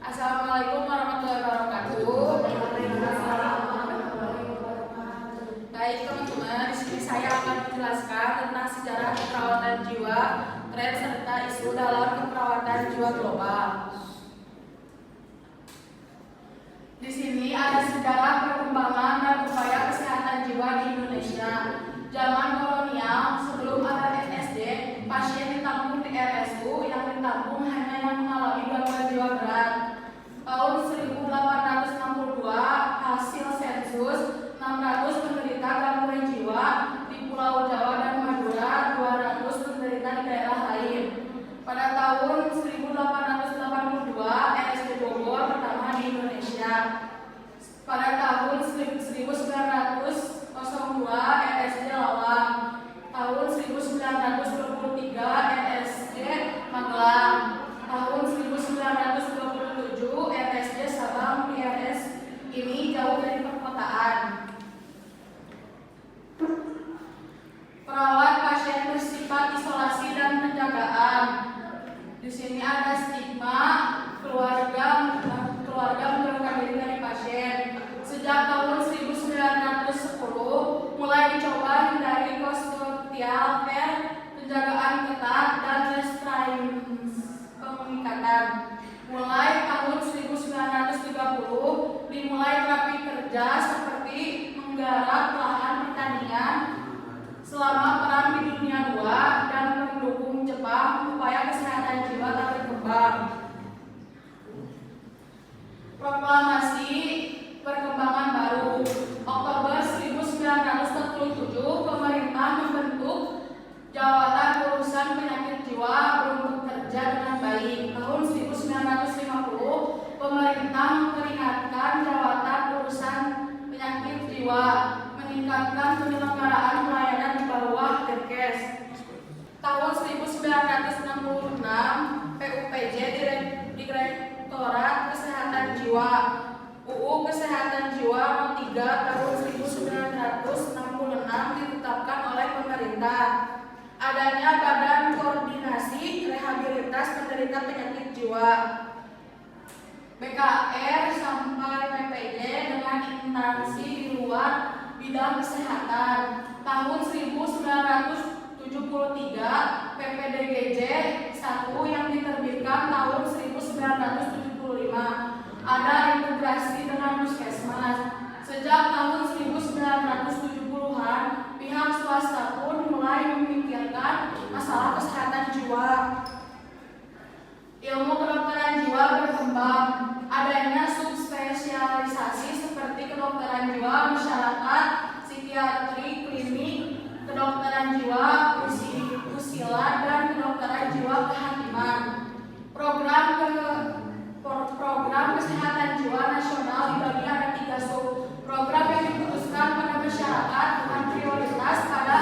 Assalamualaikum warahmatullahi wabarakatuh. Baik teman-teman, di sini saya akan menjelaskan tentang sejarah keperawatan jiwa, tren serta isu dalam keperawatan jiwa global. Di sini ada sejarah perkembangan dan upaya kesehatan jiwa di Indonesia. Zaman kolonial, sebelum ada NSD, pasien ditampung di RSU, yang ditampung hanya yang mengalami gangguan jiwa berat. Tahun 1862, hasil sensus 600 penderita gangguan jiwa di Pulau Jawa dan Madura, 200 penderita di daerah lain. Pada tahun 1882, RSD Bogor pertama di Indonesia. Pada tahun 1902, RSD Lawang. Tahun 1923, RSD Magelang. Tahun 1927, RSD Sabang. RS ini jauh dari perkotaan. Perawat pasien bersifat isolasi dan penjagaan. Di sini ada stigma keluarga mengundurkan diri dari pasien. Sejak tahun 1910 mulai dicoba hindari custodial care, penjagaan ketat dan restraints pengikatan. Mulai tahun 1930 dimulai terapi kerja seperti menggarap lahan pertanian selama Perang di Dunia II dan mendukung Jepang upaya kesehatan jiwa tak berkembang. Proklamasi perkembangan baru. Oktober 1947, pemerintah membentuk Jabatan Urusan Penyakit Jiwa untuk bekerja dengan baik. Tahun 1950, pemerintah memperingatkan Jabatan Urusan Penyakit Jiwa, meningkatkan penyelenggaraan pelayanan di bawah Dinkes. Tahun 1966, PUPJ Direktorat Kesehatan Jiwa, UU Kesehatan Jiwa No. 3 tahun 1966 ditetapkan oleh pemerintah. Adanya Badan Koordinasi Rehabilitas Penderita Penyakit Jiwa, BKR sampai PPJ dengan instansi di luar bidang kesehatan. Tahun 1973, PPDGJ 1 yang diterbitkan tahun 1975. Ada integrasi dengan puskesmas. Sejak tahun 1970-an, pihak swasta pun mulai memikirkan masalah kesehatan jiwa. Ilmu kedokteran jiwa berkembang. Adanya subspesialisasi seperti kedokteran jiwa masyarakat, psikiatri klinik, kedokteran jiwa usilan, dan kedokteran jiwa kehakiman. Program kesehatan jiwa nasional dibagi ada 3 sub-program yang diputuskan pada masyarakat dengan prioritas pada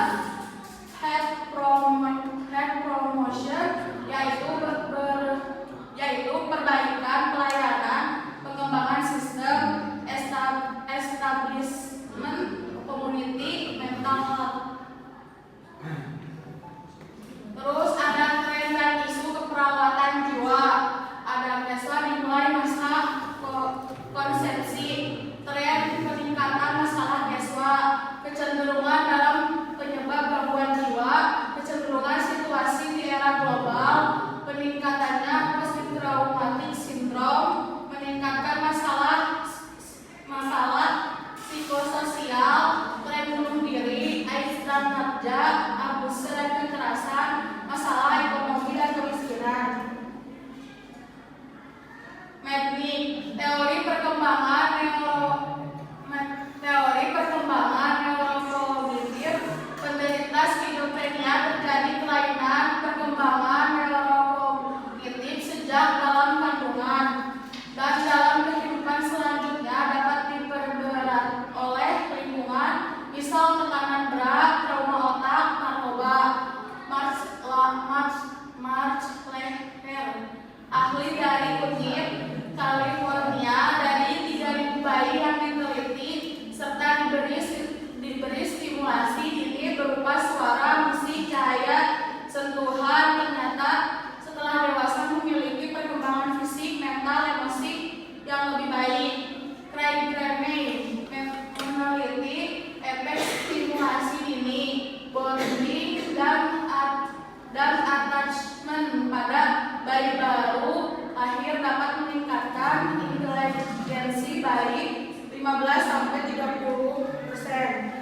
health promotion, yaitu perbaikan pelayanan, pengembangan sistem, establishment community, mental health. Terus ada tren dan isu keperawatan jiwa. Ada dimulai masa konsepsi, tren peningkatan masalah keswa, kecenderungan dalam penyebab gangguan jiwa, kecenderungan situasi di era global, peningkatannya post-traumatic syndrome, meningkatkan masalah psikososial, tren bunuh diri, AIDS dan narkoba, abusi dan kekerasan, masalah ekonomi dan kemiskinan. Metnik, teori perkembangan neurokognitif, penderita skizofrenia terjadi kelainan perkembangan neurokognitif sejak dalam kandungan dan dalam kehidupan selanjutnya dapat diperberat oleh lingkungan, misal tekanan berat, trauma otak, narkoba. March Leher, ahli dari UNIF California, dari 3.000 yang lebih baik. Craig Ramey meneliti efek stimulasi dini, bonding dan attachment pada bayi baru lahir dapat meningkatkan inteligensi bayi 15–30%.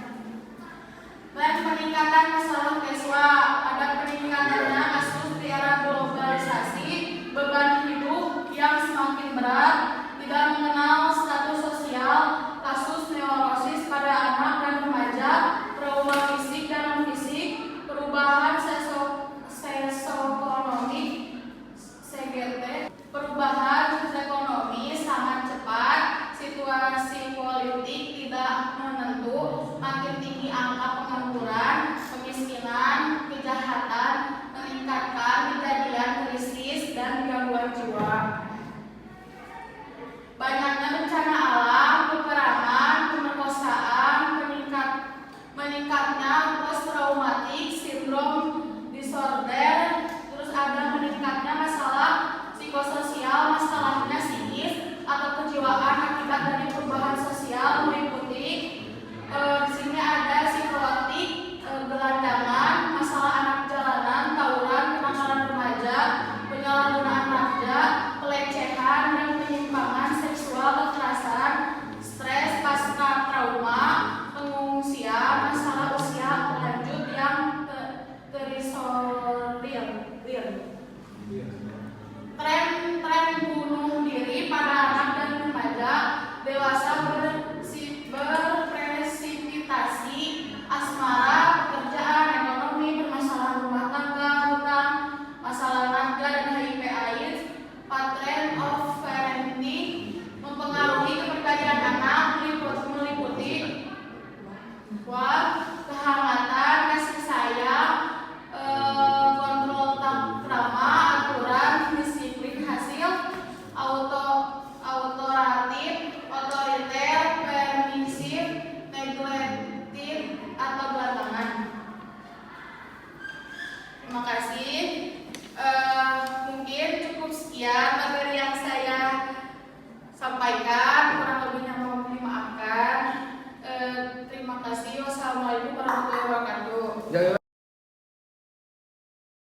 Dan peningkatan masalah siswa, pada peningkatannya